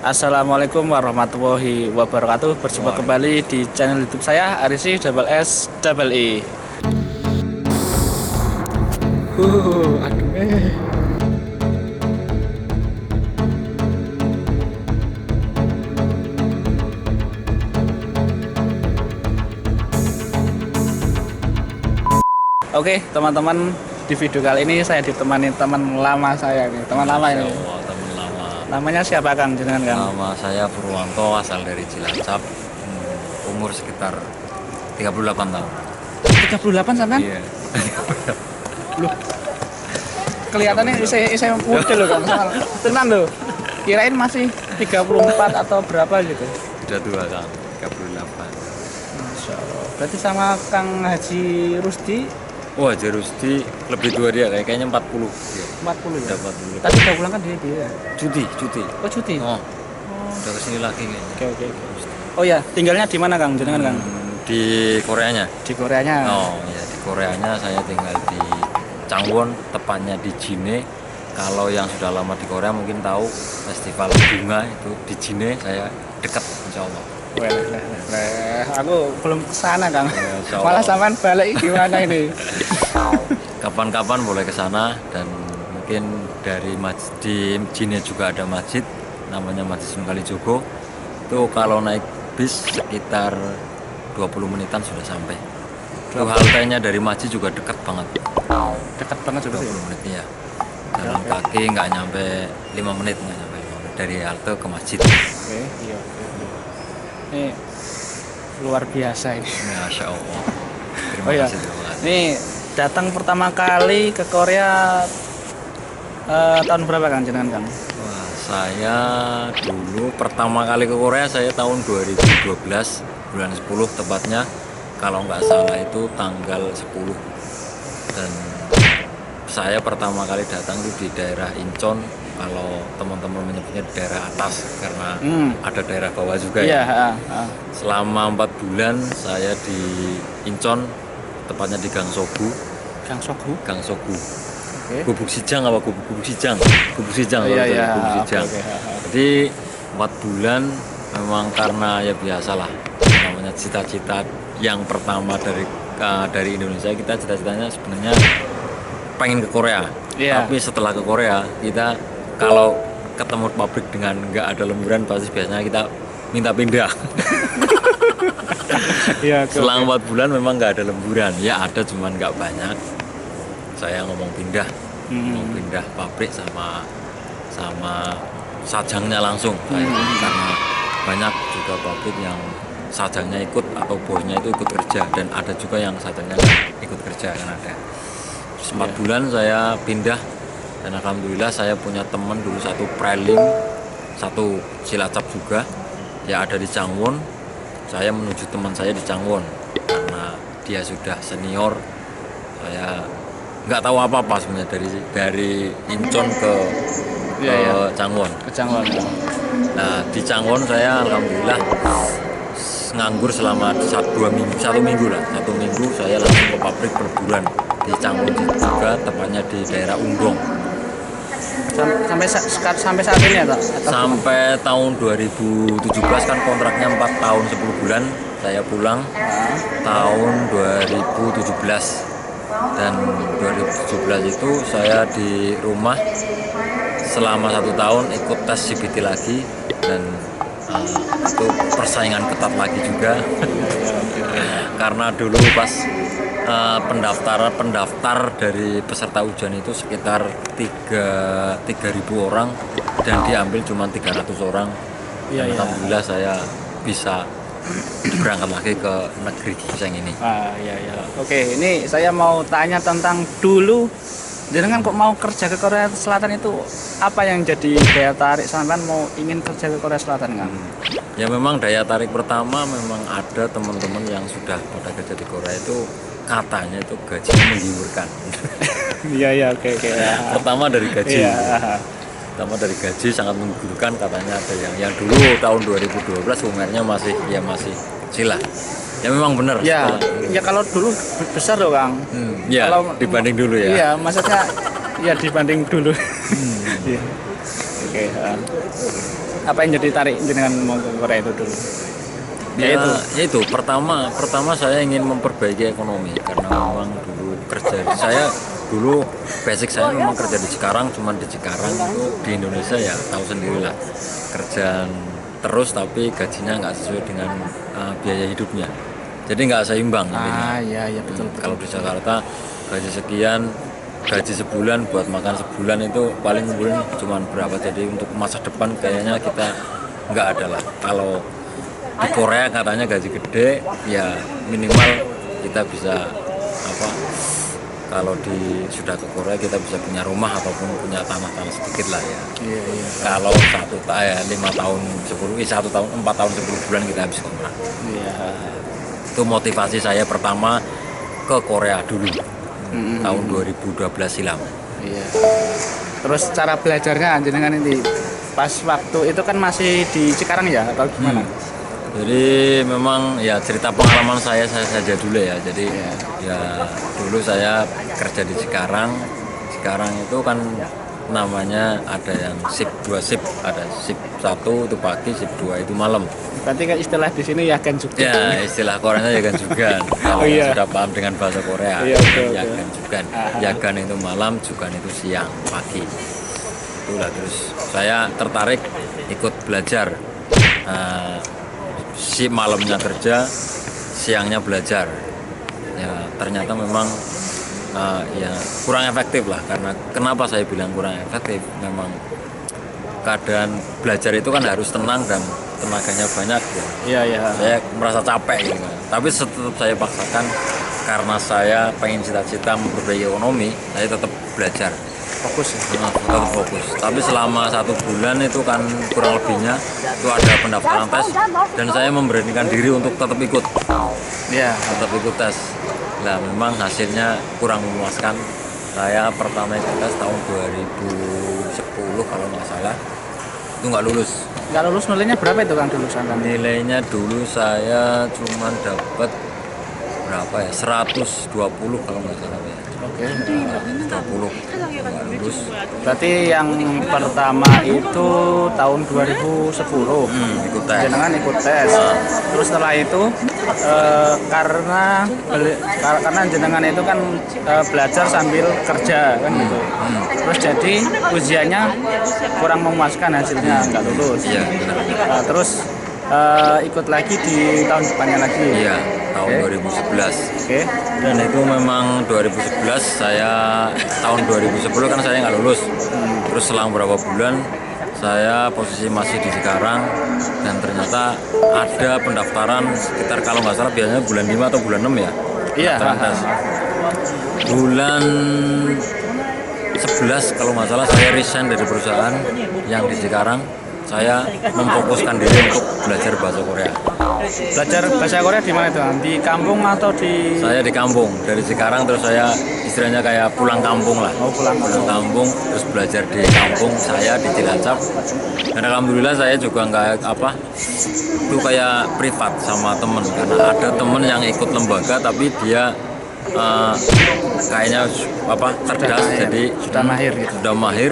Assalamualaikum warahmatullahi wabarakatuh. Berjumpa Wah, kembali di channel YouTube saya Arisi Double S Double E. Aduh. Oke, teman-teman, di video kali ini saya ditemani teman lama saya nih, teman lama Masya ini. Allah, teman lama. Namanya siapa Kang? Jenengan Kang? Nama saya Purwanto, asal dari Cilacap. Umur sekitar 38 tahun. 38 sampean? Iya. Loh, kelihatannya saya muda loh Kang. Tenan loh. Kirain masih 34 atau berapa gitu. Sudah tua kan, 38. Masya Allah. Berarti sama Kang Haji Rusdi Wah, Jerusti lebih tua dia, kayaknya 40. Dia. 40 ya? Udah 40. Tadi udah pulang kan dia. Cuti. Oh cuti? Oh, udah kesini lagi kayaknya. Oke. Oh ya, tinggalnya di mana Kang? Jenengan Kang? Di Koreanya. Di Koreanya. Oh, ya di Koreanya saya tinggal di Changwon, tepatnya di Jine. Kalau yang sudah lama di Korea mungkin tahu festival bunga itu di Jine, saya dekat insya Allah. Weh, aku belum kesana Kang. Ya, insya Malah Allah. sampean balik gimana ini? Kapan-kapan boleh ke sana, dan mungkin dari masjid di Jine juga ada masjid namanya Masjid Sunan Kalijogo. Itu kalau naik bis sekitar 20 menitan sudah sampai. Itu haltenya dari masjid juga dekat banget. Dekat banget juga sih. 20 menit ya. Jalan kaki nggak nyampe 5 menit, dari halte ke masjid. Oke, iya. Ini luar biasa ini. Masya Allah. Terima Oh iya. kasih, terima kasih. Ini datang pertama kali ke Korea tahun berapa Kang jenengan Kang? Wah, saya dulu pertama kali ke Korea saya tahun 2012 bulan 10 tepatnya, kalau nggak salah itu tanggal 10. Dan saya pertama kali datang itu di daerah Incheon, kalau teman-teman menyebutnya di daerah atas karena ada daerah bawah juga Iya, ya. Selama 4 bulan saya di Incheon, tepatnya di Gang Sogu. Kang Sogu. Gang Sogu. Oke. Gubuk Sijang apa Gubuk Sijang? Gubuk Sijang. Iya, kalau iya. Gubuk Sijang. Oke. Jadi 4 bulan memang karena ya biasalah, namanya cita-cita yang pertama dari Indonesia, kita cita-citanya sebenarnya pengen ke Korea. Iya. Tapi setelah ke Korea kita kalau ketemu pabrik dengan nggak ada lemburan pasti biasanya kita minta pindah. Iya, Selang 4 bulan memang nggak ada lemburan, ya ada cuman nggak banyak. Saya ngomong pindah pabrik sama sajangnya langsung. Karena banyak juga pabrik yang sajangnya ikut atau bosnya itu ikut kerja, dan ada juga yang sajangnya nggak ikut kerja, kan ada. 4 bulan saya pindah, dan alhamdulillah saya punya teman dulu, satu prelim, satu Cilacap juga, ya ada di Changwon. Saya menuju teman saya di Changwon karena dia sudah senior. Saya nggak tahu apa-apa sebenarnya dari Incheon ke Changwon. Ke Changwon. Nah di Changwon saya alhamdulillah nganggur selama 1 minggu lah. 1 minggu saya langsung ke pabrik perburuan di Changwon juga, tepatnya di daerah Unggong. Sampai saat ini ya, Pak? Sampai tahun 2017 kan kontraknya 4 tahun 10 bulan. Saya pulang tahun 2017, dan 2017 itu saya di rumah selama 1 tahun, ikut tes CBT lagi, dan itu persaingan ketat lagi juga. Karena dulu pas pendaftar dari peserta ujian itu sekitar 3.000 orang, dan diambil cuma 300 orang. Dan alhamdulillah saya bisa berangkat lagi ke negeri Ginseng ini. Iya. Oke, ini saya mau tanya tentang dulu jenengan kok mau kerja ke Korea Selatan, itu apa yang jadi daya tarik sampean mau ingin kerja ke Korea Selatan kan? Ya memang daya tarik pertama memang ada teman-teman yang sudah pada kerja di Korea itu katanya itu gajinya menggiurkan. Iya, oke. Pertama dari gaji. Iya. Pertama dari gaji sangat menggiurkan katanya. Ada yang dulu tahun 2012 UMR-nya masih kecil lah. Ya memang benar. Ya kalau dulu besar loh Kang. Ya Kalau dibanding dulu ya. Iya, maksudnya ya dibanding dulu. Iya. Oke. Apa yang jadi tarik dengan mau ke Korea itu dulu? Ya, itu pertama saya ingin memperbaiki ekonomi karena memang dulu kerja saya dulu basic saya memang kerja di Cikarang, cuman di Cikarang itu di Indonesia ya tahu sendirilah kerjaan terus tapi gajinya nggak sesuai dengan biaya hidupnya, jadi nggak seimbang intinya. Iya betul. Kalau di Jakarta gaji sekian, gaji sebulan buat makan sebulan itu paling ngumpulin cuman berapa, jadi untuk masa depan kayaknya kita nggak ada lah. Kalau di Korea katanya gaji gede, ya minimal kita bisa apa? Kalau sudah ke Korea kita bisa punya rumah ataupun punya tanah-tanah sedikit lah ya. Iya. Kalau 5 tahun 1 tahun 4 tahun 10 bulan kita habis kontrak. Iya. Itu motivasi saya pertama ke Korea dulu, tahun 2012 silam. Iya. Terus cara belajarnya jenengan ini pas waktu itu kan masih di Cikarang ya atau gimana? Jadi memang ya cerita pengalaman saya saja dulu ya. Jadi ya dulu saya kerja di Cikarang. Cikarang itu kan namanya ada yang shift 2 shift, ada shift 1 itu pagi, shift 2 itu malam. Berarti kan istilah di sini yagan juga. Ya, istilah Koreanya yagan jugan. Kalau sudah paham dengan bahasa Korea, yagan jugan. Yagan itu malam, jugan itu siang, pagi. Itulah terus saya tertarik ikut belajar. Si malamnya kerja, siangnya belajar. Ya ternyata memang ya kurang efektif lah, karena kenapa saya bilang kurang efektif, memang keadaan belajar itu kan harus tenang dan tenaganya banyak ya. Iya. Saya merasa capek gitu. Tapi tetap saya paksakan karena saya pengen cita-cita memperbaiki ekonomi, saya tetap belajar. Fokus ya. Tetap fokus. Tapi selama 1 bulan itu kan kurang lebihnya itu ada pendaftaran tes dan saya memberanikan diri untuk tetap ikut. Iya. Tetap ikut tes. Nah memang hasilnya kurang memuaskan. Saya pertama ikut tes tahun 2010 kalau nggak salah, itu nggak lulus. Nggak lulus nilainya berapa itu kan dulu sana? Nilainya dulu saya cuma dapat berapa ya, 120 kalau nggak salah ya. Oke. 120 nggak lulus. Berarti yang pertama itu tahun 2010. Ikut tes. Jenengan ikut tes. Terus setelah itu karena jenengan itu kan belajar sambil kerja kan gitu. Terus jadi ujiannya kurang memuaskan, hasilnya nggak lulus. Iya, benar. Terus ikut lagi di tahun depannya lagi. Iya, tahun 2011. Oke. Dan itu memang 2011 saya tahun 2010 kan saya nggak lulus. Terus selang beberapa bulan saya posisi masih di Cikarang dan ternyata ada pendaftaran sekitar kalau nggak salah biasanya bulan 5 atau bulan 6 ya. Iya. Bulan 11 kalau nggak salah saya resign dari perusahaan yang di Cikarang. Saya memfokuskan diri untuk belajar bahasa Korea. Belajar bahasa Korea di mana itu? Di kampung atau di? Saya di kampung, dari Cikarang terus saya istilahnya kayak pulang kampung lah. Oh, pulang kampung terus belajar di kampung saya di Cilacap. Dan alhamdulillah saya juga nggak itu kayak privat sama temen, karena ada temen yang ikut lembaga tapi dia kayaknya cerdas, jadi sudah mahir gitu. Sudah mahir,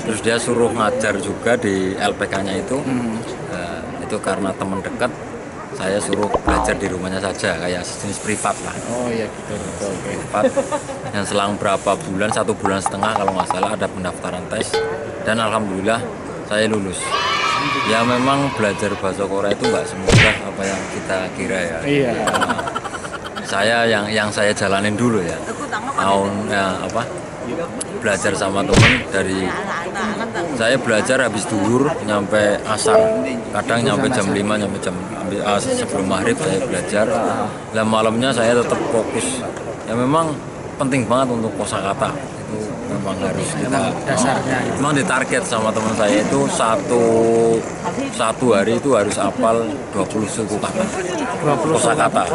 terus dia suruh ngajar juga di LPK-nya itu. Itu karena teman dekat, saya suruh belajar di rumahnya saja, kayak sejenis privat lah. Oh iya gitu. Oke. Privat. Dan selang berapa bulan, 1,5 bulan kalau nggak salah ada pendaftaran tes dan alhamdulillah saya lulus. Ya memang belajar bahasa Korea itu nggak semudah apa yang kita kira ya. Iya. Saya yang saya jalanin dulu ya, belajar sama temen, dari saya belajar habis duhur nyampe asar, kadang nyampe jam 5, nyampe jam sebelum maghrib saya belajar. Dan malamnya saya tetap fokus. Ya memang penting banget untuk kosakata, itu memang harus kita dasarnya. Memang ditarget sama teman saya itu satu hari itu harus hafal 20 suku kata. 20 kosakata.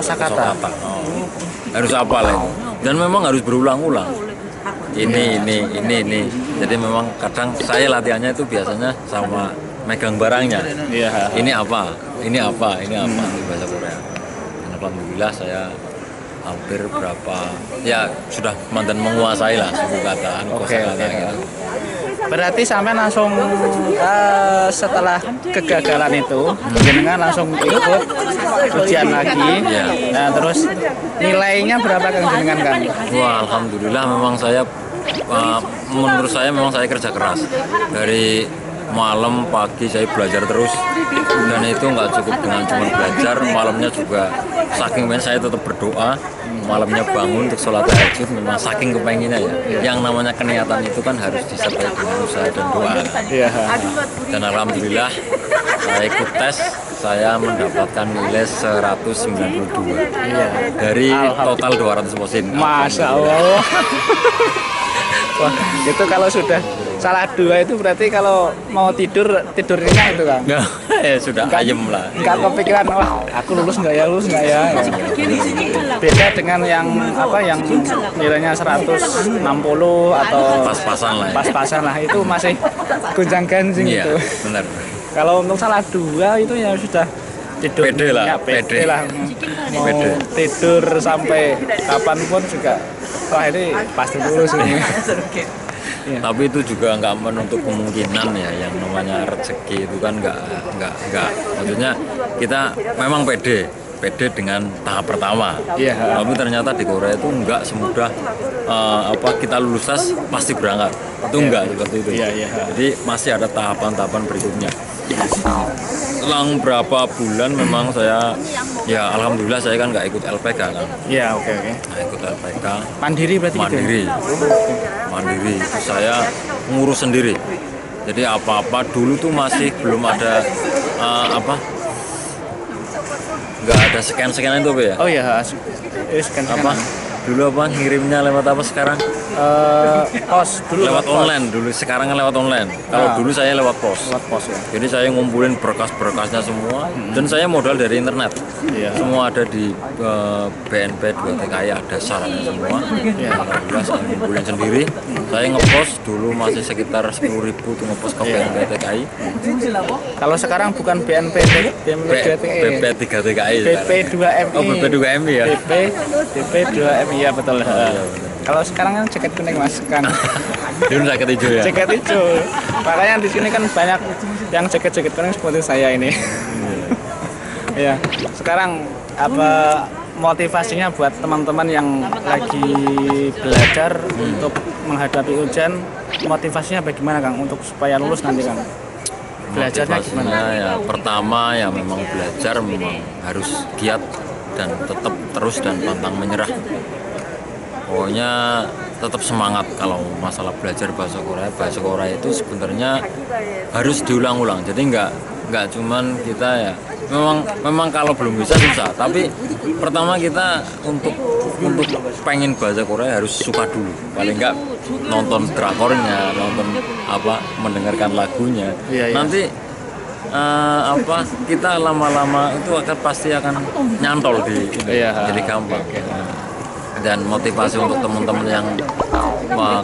Harus hafal itu. Dan memang harus berulang-ulang. Ini. Jadi memang kadang saya latihannya itu biasanya sama megang barangnya. Iya. Ini apa di bahasa Korea. Dan alhamdulillah saya hampir sudah mantan menguasai lah suku kata, kosakata gitu. Berarti sampai langsung setelah kegagalan itu jenengan langsung ikut ujian lagi. Iya. Nah, terus nilainya berapa Kang jenengan Kang? Wah, alhamdulillah memang saya menurut saya memang saya kerja keras dari malam pagi saya belajar terus, dan itu nggak cukup dengan cuma belajar, malamnya juga saking pengen saya tetap berdoa, malamnya bangun untuk sholat tahajud, memang saking kepenginnya ya. Yang namanya keniatan itu kan harus disertai dengan usaha dan doa. Iya. Dan alhamdulillah saya ikut tes, saya mendapatkan nilai 192 dari total 200 posin. Masya Allah. Wah, itu kalau sudah salah 2 itu berarti kalau mau tidurnya itu Kang. Nggak, ya sudah ayem lah. Enggak kepikiran, wah aku lulus nggak ya. Beda dengan yang nilainya 160 atau Pas-pasan lah ya. pas-pasan lah, itu masih gunjang ganjing Iya, itu. benar. Kalau untuk salah 2 itu ya sudah tidur. Pede lah, Ya, pede pede. lah. Mau Pede. tidur sampai kapanpun juga, wah ini pasti lulus ini. Iya. Tapi itu juga nggak menutup kemungkinan ya, yang namanya rezeki itu kan nggak maksudnya kita memang pede dengan tahap pertama. Iya. Tapi ternyata di Korea itu nggak semudah kita lulus tes pasti berangkat. Itu nggak seperti itu. Iya. Jadi masih ada tahapan-tahapan berikutnya. Selang berapa bulan memang saya, ya alhamdulillah saya kan nggak ikut LPK kan. Iya, oke. Nggak ikut LPK. Mandiri berarti gitu ya? Mandiri itu saya ngurus sendiri, jadi apa-apa dulu tuh masih belum ada nggak ada scan itu apa ya, Oh iya, scan apa dulu apa ngirimnya lewat apa sekarang pos dulu lewat pos. online dulu, sekarang kan lewat online. Kalau dulu saya lewat pos. Lewat pos ya. Jadi saya ngumpulin berkas-berkasnya semua, dan saya modal dari internet. Iya. Semua ada di BNP 2TKI, ada sarannya semua. Alhamdulillah saya ngumpulin sendiri. Saya ngepost dulu masih sekitar 10.000 tuh ngepost ke BNP TKI. Kalau sekarang bukan BNP, BP 3TKI. BP2MI. Oh, BP2MI ya. BP2MI ya betul. Kalau sekarang kan jaket kuning Mas kan. Dulu jaket hijau ya. Jaket hijau. Makanya di sini kan banyak yang jaket kuning seperti saya ini. Iya. Sekarang apa motivasinya buat teman-teman yang lagi belajar untuk menghadapi ujian, motivasinya bagaimana Kang untuk supaya lulus nanti Kang? Belajarnya gimana? Motivasinya ya pertama ya memang belajar memang harus giat dan tetap terus dan pantang menyerah. Pokoknya tetap semangat kalau masalah belajar bahasa Korea. Bahasa Korea itu sebenarnya harus diulang-ulang. Jadi nggak cuman kita ya memang kalau belum bisa susah. Tapi pertama kita untuk pengen bahasa Korea harus suka dulu. Paling nggak nonton drakornya, mendengarkan lagunya. Iya. Nanti kita lama-lama itu pasti akan nyantol di ini. Iya. Jadi gampang. Dan motivasi untuk teman-teman yang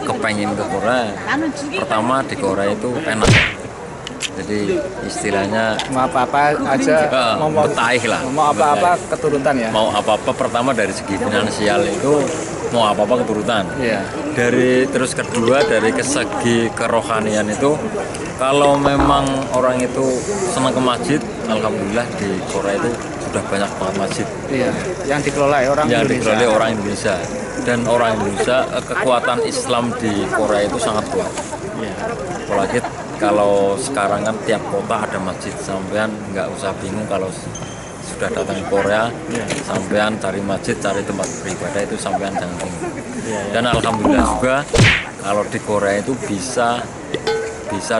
kepengen ke Korea, pertama di Korea itu enak. Jadi istilahnya Mau apa-apa aja, mau betaih lah. mau apa-apa keturutan ya. Mau apa-apa pertama dari segi finansial itu mau apa-apa keturutan. Iya. Terus kedua dari segi kerohanian itu, kalau memang orang itu senang ke masjid, alhamdulillah di Korea itu sudah banyak banget masjid. Iya. Yang dikelola orang Yang Indonesia. dikelola orang Indonesia, dan orang Indonesia kekuatan Islam di Korea itu sangat kuat. Iya. Apalagi kalau sekarang kan tiap kota ada masjid, sampean nggak usah bingung kalau sudah datang ke Korea, sampean cari masjid, cari tempat beribadah itu sampean jangan bingung. Dan alhamdulillah juga kalau di Korea itu bisa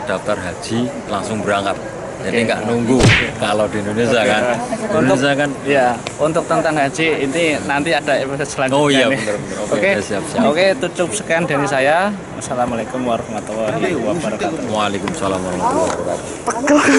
daftar haji langsung berangkat. Jadi nggak nunggu kalau di Indonesia kan. Indonesia kan. Ya, untuk tentang haji ini nanti ada episode selanjutnya. Oh iya, nih. benar. Oke, siap. Oke, tutup sekian dari saya. Wassalamualaikum warahmatullahi wabarakatuh. Waalaikumsalam warahmatullahi wabarakatuh.